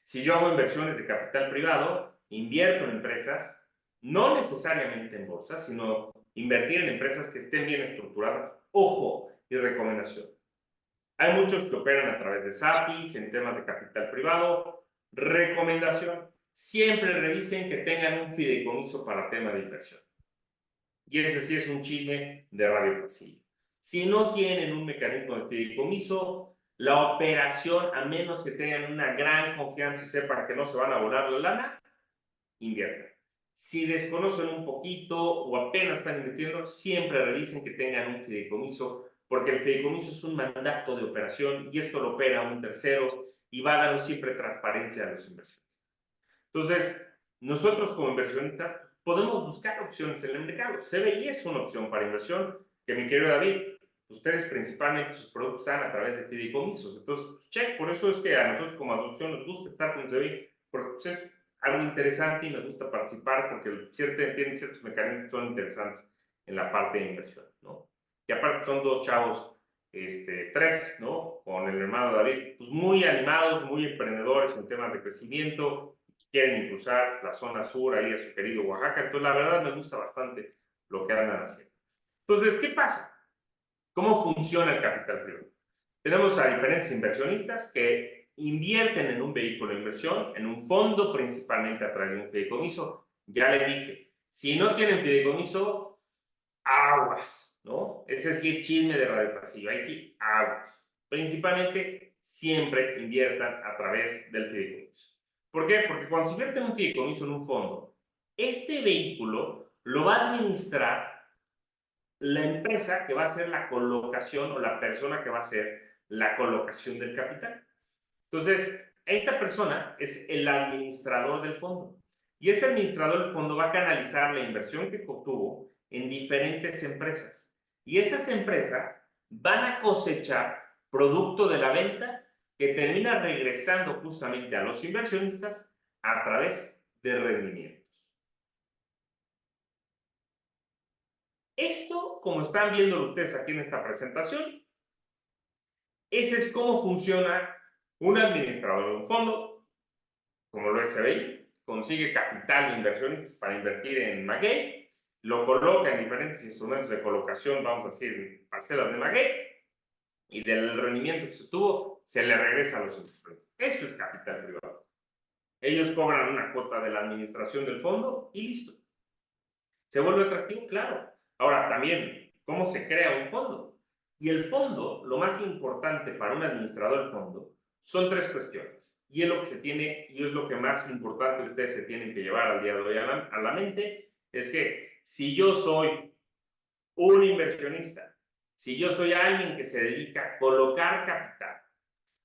Si yo hago inversiones de capital privado, invierto en empresas, no necesariamente en bolsas, sino invertir en empresas que estén bien estructuradas. Ojo y recomendación. Hay muchos que operan a través de SAPIs, en temas de capital privado. Recomendación, siempre revisen que tengan un fideicomiso para tema de inversión. Y ese sí es un chisme de Radio Pasillo. Si no tienen un mecanismo de fideicomiso, la operación, a menos que tengan una gran confianza y sepan que no se van a volar la lana, inviertan. Si desconocen un poquito o apenas están invirtiendo, siempre revisen que tengan un fideicomiso, porque el fideicomiso es un mandato de operación y esto lo opera un tercero y va a dar siempre transparencia a los inversionistas. Entonces, nosotros como inversionistas podemos buscar opciones en el mercado. CBI es una opción para inversión que, mi querido David, ustedes principalmente sus productos están a través de fideicomisos. Entonces, pues, check, por eso es que a nosotros como asociación nos gusta estar con CBI, porque pues, es algo interesante y me gusta participar porque tienen ciertos mecanismos que son interesantes en la parte de inversión, ¿no? Y aparte son dos chavos, tres, ¿no? Con el hermano David, pues muy animados, muy emprendedores en temas de crecimiento, quieren impulsar la zona sur, ahí a su querido Oaxaca. Entonces, la verdad me gusta bastante lo que andan haciendo. Entonces, ¿qué pasa? ¿Cómo funciona el capital privado? Tenemos a diferentes inversionistas que invierten en un vehículo de inversión, en un fondo principalmente a través de un fideicomiso. Ya les dije, si no tienen fideicomiso, aguas, ¿no? Ese sí es chisme de Radio Pasillo, ahí sí, aguas. Principalmente, siempre inviertan a través del fideicomiso. ¿Por qué? Porque cuando se invierte en un fideicomiso, en un fondo, este vehículo lo va a administrar la empresa que va a hacer la colocación o la persona que va a hacer la colocación del capital. Entonces, esta persona es el administrador del fondo. Y ese administrador del fondo va a canalizar la inversión que obtuvo en diferentes empresas. Y esas empresas van a cosechar producto de la venta que termina regresando justamente a los inversionistas a través de rendimientos. Esto, como están viendo ustedes aquí en esta presentación, ese es cómo funciona un administrador de un fondo, como lo es CBI, consigue capital de inversionistas para invertir en maguey, lo coloca en diferentes instrumentos de colocación, vamos a decir, parcelas de maguey, y del rendimiento que se tuvo, se le regresa a los inversionistas. Esto es capital privado. Ellos cobran una cuota de la administración del fondo y listo. ¿Se vuelve atractivo? Claro. Ahora, también, ¿cómo se crea un fondo? Y el fondo, lo más importante para un administrador del fondo, son tres cuestiones. Y es lo que se tiene, y es lo que más importante ustedes se tienen que llevar al día de hoy a la mente, es que si yo soy un inversionista, si yo soy alguien que se dedica a colocar capital,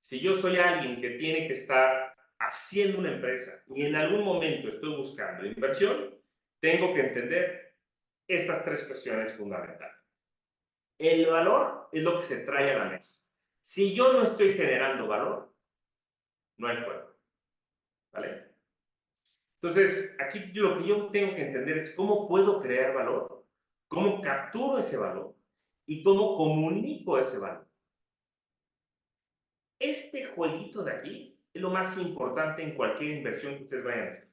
si yo soy alguien que tiene que estar haciendo una empresa y en algún momento estoy buscando inversión, tengo que entender estas tres cuestiones fundamentales. El valor es lo que se trae a la mesa. Si yo no estoy generando valor, no hay juego. ¿Vale? Entonces, aquí lo que yo tengo que entender es cómo puedo crear valor, cómo capturo ese valor y cómo comunico ese valor. Este jueguito de aquí es lo más importante en cualquier inversión que ustedes vayan a hacer.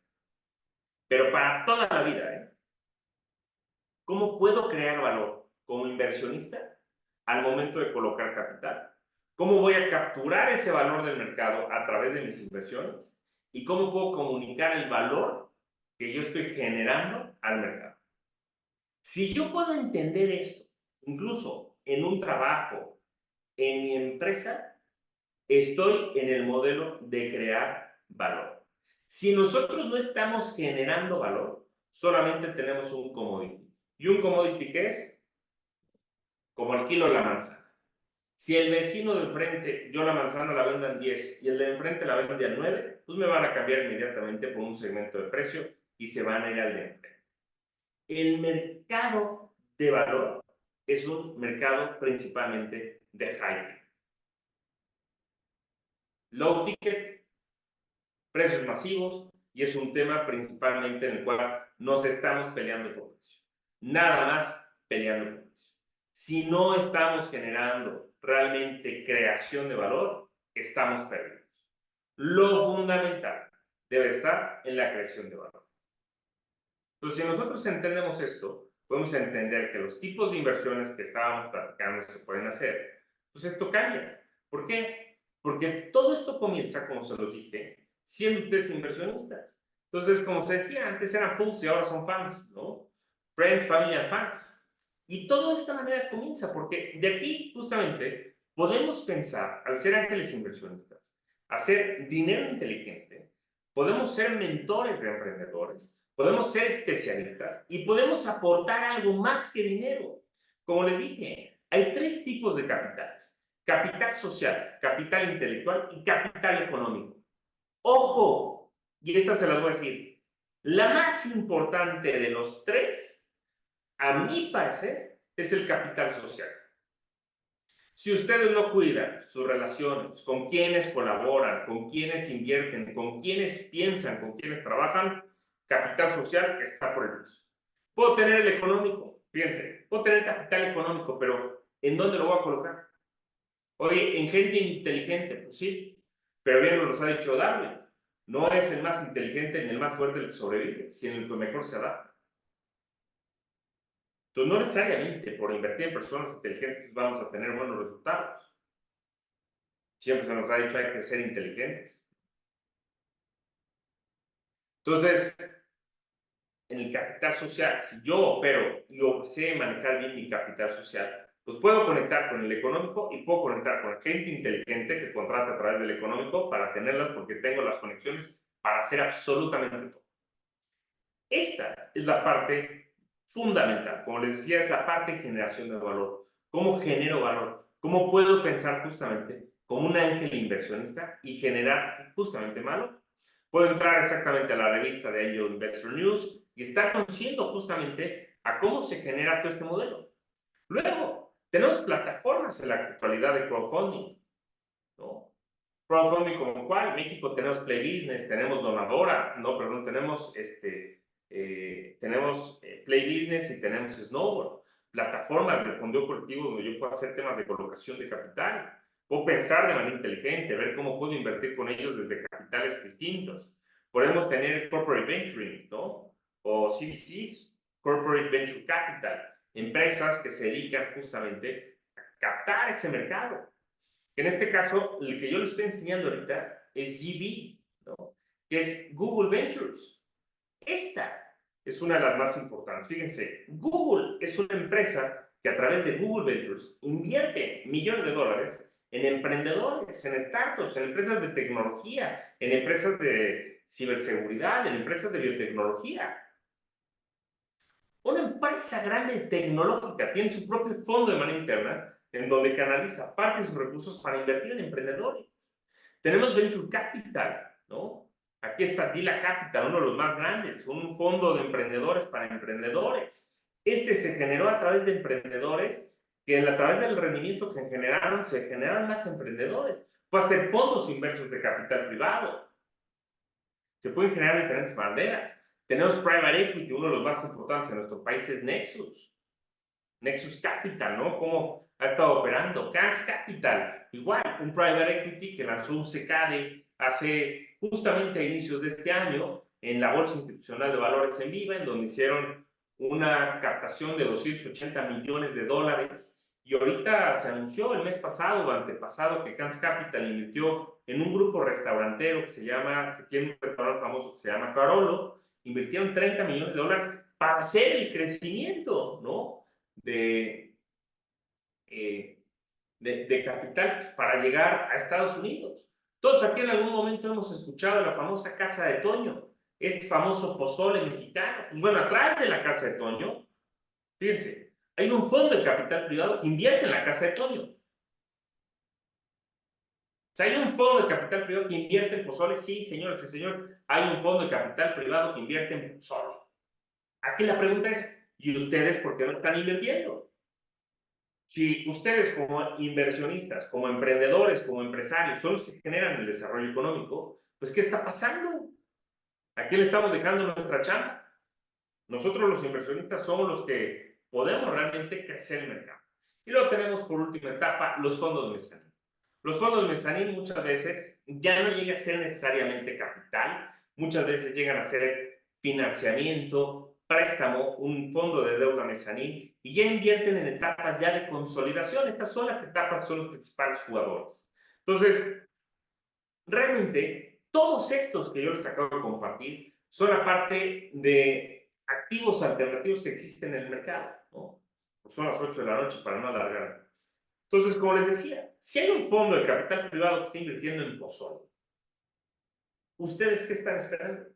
Pero para toda la vida, ¿eh? ¿Cómo puedo crear valor como inversionista al momento de colocar capital? ¿Cómo voy a capturar ese valor del mercado a través de mis inversiones? ¿Y cómo puedo comunicar el valor que yo estoy generando al mercado? Si yo puedo entender esto, incluso en un trabajo, en mi empresa, estoy en el modelo de crear valor. Si nosotros no estamos generando valor, solamente tenemos un commodity. ¿Y un commodity qué es? Como el kilo de la manzana. Si el vecino de enfrente, yo la manzana la vendo en 10 y el de enfrente la vende a 9, pues me van a cambiar inmediatamente por un segmento de precio y se van a ir al de enfrente. El mercado de valor es un mercado principalmente de high ticket. Low ticket, precios masivos y es un tema principalmente en el cual nos estamos peleando por precio. Nada más peleando por precio. Si no estamos generando realmente creación de valor, estamos perdidos. Lo fundamental debe estar en la creación de valor. Entonces, si nosotros entendemos esto, podemos entender que los tipos de inversiones que estábamos platicando se pueden hacer, pues esto cambia. ¿Por qué? Porque todo esto comienza, como se los dije, siendo ustedes inversionistas. Entonces, como se decía, antes eran fools y ahora son fans, ¿no? Friends, family and fans. Y todo de esta manera comienza, porque de aquí, justamente, podemos pensar, al ser ángeles inversionistas, hacer dinero inteligente, podemos ser mentores de emprendedores, podemos ser especialistas y podemos aportar algo más que dinero. Como les dije, hay 3 tipos de capitales. Capital social, capital intelectual y capital económico. ¡Ojo! Y estas se las voy a decir. La más importante de los 3, a mi parecer, es el capital social. Si ustedes no cuidan sus relaciones, con quienes colaboran, con quienes invierten, con quienes piensan, con quienes trabajan, capital social está por el piso. Puedo tener el económico, fíjense, puedo tener capital económico, pero ¿en dónde lo voy a colocar? Oye, en gente inteligente, pues sí, pero bien nos lo ha dicho Darwin, no es el más inteligente ni el más fuerte el que sobrevive, sino el que mejor se adapta. Entonces, no necesariamente por invertir en personas inteligentes vamos a tener buenos resultados. Siempre se nos ha dicho hay que ser inteligentes. Entonces, en el capital social, si yo opero y sé manejar bien mi capital social, pues puedo conectar con el económico y puedo conectar con gente inteligente que contrata a través del económico para tenerlas porque tengo las conexiones para hacer absolutamente todo. Esta es la parte fundamental. Como les decía, es la parte de generación de valor. ¿Cómo genero valor? ¿Cómo puedo pensar justamente como un ángel inversionista y generar justamente valor? Puedo entrar exactamente a la revista de Angel Investor News y estar conociendo justamente a cómo se genera todo este modelo. Luego, tenemos plataformas en la actualidad de crowdfunding, ¿no? Crowdfunding como cuál, México tenemos Play Business, tenemos Donadora, no, perdón, tenemos Play Business y tenemos Snowboard, plataformas de fondeo colectivo donde yo puedo hacer temas de colocación de capital. Puedo pensar de manera inteligente, ver cómo puedo invertir con ellos desde capitales distintos. Podemos tener corporate venturing, ¿no? O CVCs, corporate venture capital, empresas que se dedican justamente a captar ese mercado. En este caso, el que yo les estoy enseñando ahorita es GB, ¿no? Que es Google Ventures. Esta es una de las más importantes. Fíjense, Google es una empresa que a través de Google Ventures invierte millones de dólares en emprendedores, en startups, en empresas de tecnología, en empresas de ciberseguridad, en empresas de biotecnología. Una empresa grande tecnológica tiene su propio fondo de manera interna en donde canaliza parte de sus recursos para invertir en emprendedores. Tenemos Venture Capital, ¿no? Aquí está Dila Capital, uno de los más grandes, un fondo de emprendedores para emprendedores. Este se generó a través de emprendedores que a través del rendimiento que generaron, se generan más emprendedores. Puede hacer fondos inversos de capital privado. Se pueden generar diferentes maneras. Tenemos Private Equity, uno de los más importantes en nuestro país es Nexus. Nexus Capital, ¿no? ¿Cómo ha estado operando? Cans Capital, igual, un Private Equity que lanzó un CKD hace justamente a inicios de este año en la Bolsa Institucional de Valores en Viva, en donde hicieron una captación de 280 millones de dólares. Y ahorita se anunció el mes pasado o antepasado que Cans Capital invirtió en un grupo restaurantero que tiene un restaurante famoso que se llama Carolo. Invirtieron 30 millones de dólares para hacer el crecimiento, ¿no? De capital para llegar a Estados Unidos. Todos aquí en algún momento hemos escuchado la famosa Casa de Toño, este famoso pozole mexicano. Pues bueno, atrás de la Casa de Toño, fíjense, hay un fondo de capital privado que invierte en la Casa de Toño. O sea, hay un fondo de capital privado que invierte en pozole. Sí, señores y señor, hay un fondo de capital privado que invierte en pozole. Aquí la pregunta es, ¿y ustedes por qué no están invirtiendo? Si ustedes como inversionistas, como emprendedores, como empresarios, son los que generan el desarrollo económico, pues ¿qué está pasando? ¿A quién le estamos dejando nuestra chamba? Nosotros los inversionistas somos los que podemos realmente crecer el mercado. Y luego tenemos por última etapa los fondos mezanín. Los fondos mezanín muchas veces ya no llegan a ser necesariamente capital, muchas veces llegan a ser financiamiento, préstamo, un fondo de deuda mezanín, y ya invierten en etapas ya de consolidación. Estas son las etapas, son los principales jugadores. Entonces, realmente, todos estos que yo les acabo de compartir son aparte de activos alternativos que existen en el mercado, ¿no? Pues son las 8 de la noche para no alargar. Entonces, como les decía, si hay un fondo de capital privado que está invirtiendo en Pozol, ¿ustedes qué están esperando?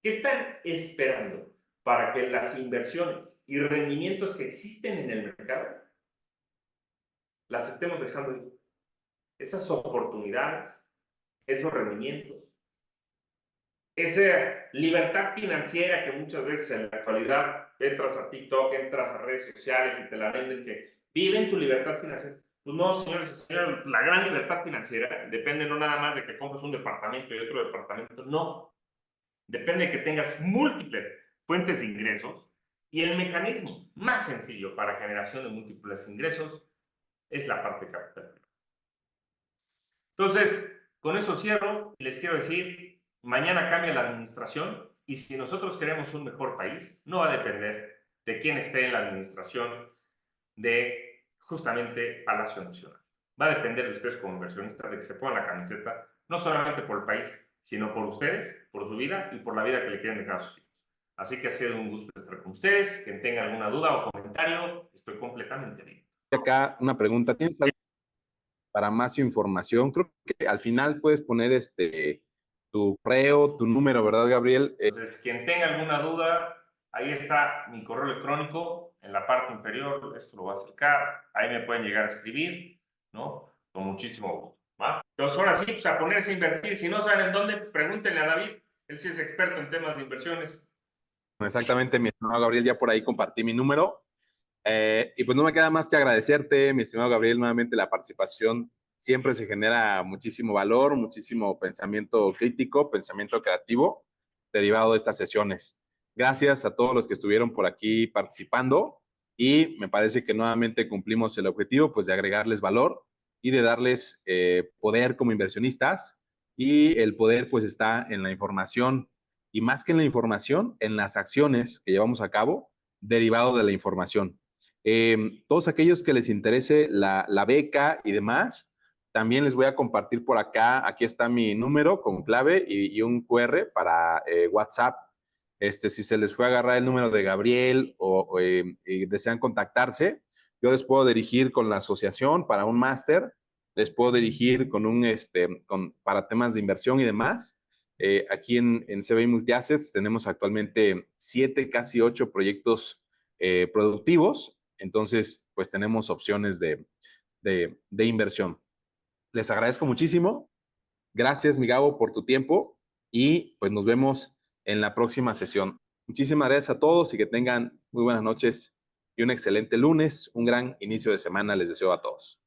¿Qué están esperando para que las inversiones y rendimientos que existen en el mercado las estemos dejando ir? Esas oportunidades, esos rendimientos, esa libertad financiera que muchas veces en la actualidad entras a TikTok, entras a redes sociales y te la venden que viven tu libertad financiera. Pues no, señores y señores, la gran libertad financiera depende no nada más de que compres un departamento y otro departamento, no. Depende de que tengas múltiples fuentes de ingresos, y el mecanismo más sencillo para generación de múltiples ingresos es la parte capital. Entonces, con eso cierro y les quiero decir, mañana cambia la administración y si nosotros queremos un mejor país, no va a depender de quién esté en la administración de justamente Palacio Nacional. Va a depender de ustedes como inversionistas de que se pongan la camiseta, no solamente por el país, sino por ustedes, por su vida y por la vida que le quieren dejar a sus hijos. Así que ha sido un gusto estar con ustedes. Quien tenga alguna duda o comentario, estoy completamente libre. Acá una pregunta, ¿tienes algo para más información? Creo que al final puedes poner tu correo, tu número, ¿verdad, Gabriel? Entonces, quien tenga alguna duda, ahí está mi correo electrónico en la parte inferior. Esto lo voy a acercar. Ahí me pueden llegar a escribir, ¿no? Con muchísimo gusto, ¿va? Entonces, ahora sí, pues a ponerse a invertir. Si no saben en dónde, pues pregúntenle a David. Él sí es experto en temas de inversiones. Exactamente, mi estimado Gabriel, ya por ahí compartí mi número. Y pues no me queda más que agradecerte, mi estimado Gabriel, nuevamente la participación. Siempre se genera muchísimo valor, muchísimo pensamiento crítico, pensamiento creativo derivado de estas sesiones. Gracias a todos los que estuvieron por aquí participando y me parece que nuevamente cumplimos el objetivo pues de agregarles valor y de darles poder como inversionistas, y el poder pues está en la información y más que en la información, en las acciones que llevamos a cabo derivado de la información. Todos aquellos que les interese la beca y demás, también les voy a compartir por acá. Aquí está mi número con clave y un QR para WhatsApp. Si se les fue a agarrar el número de Gabriel y desean contactarse, yo les puedo dirigir con la asociación para un máster, les puedo dirigir para temas de inversión y demás. Aquí en CBI Multiassets tenemos actualmente 7, casi 8 proyectos productivos. Entonces, pues tenemos opciones de inversión. Les agradezco muchísimo. Gracias, mi Gabo, por tu tiempo y pues nos vemos en la próxima sesión. Muchísimas gracias a todos y que tengan muy buenas noches y un excelente lunes, un gran inicio de semana les deseo a todos.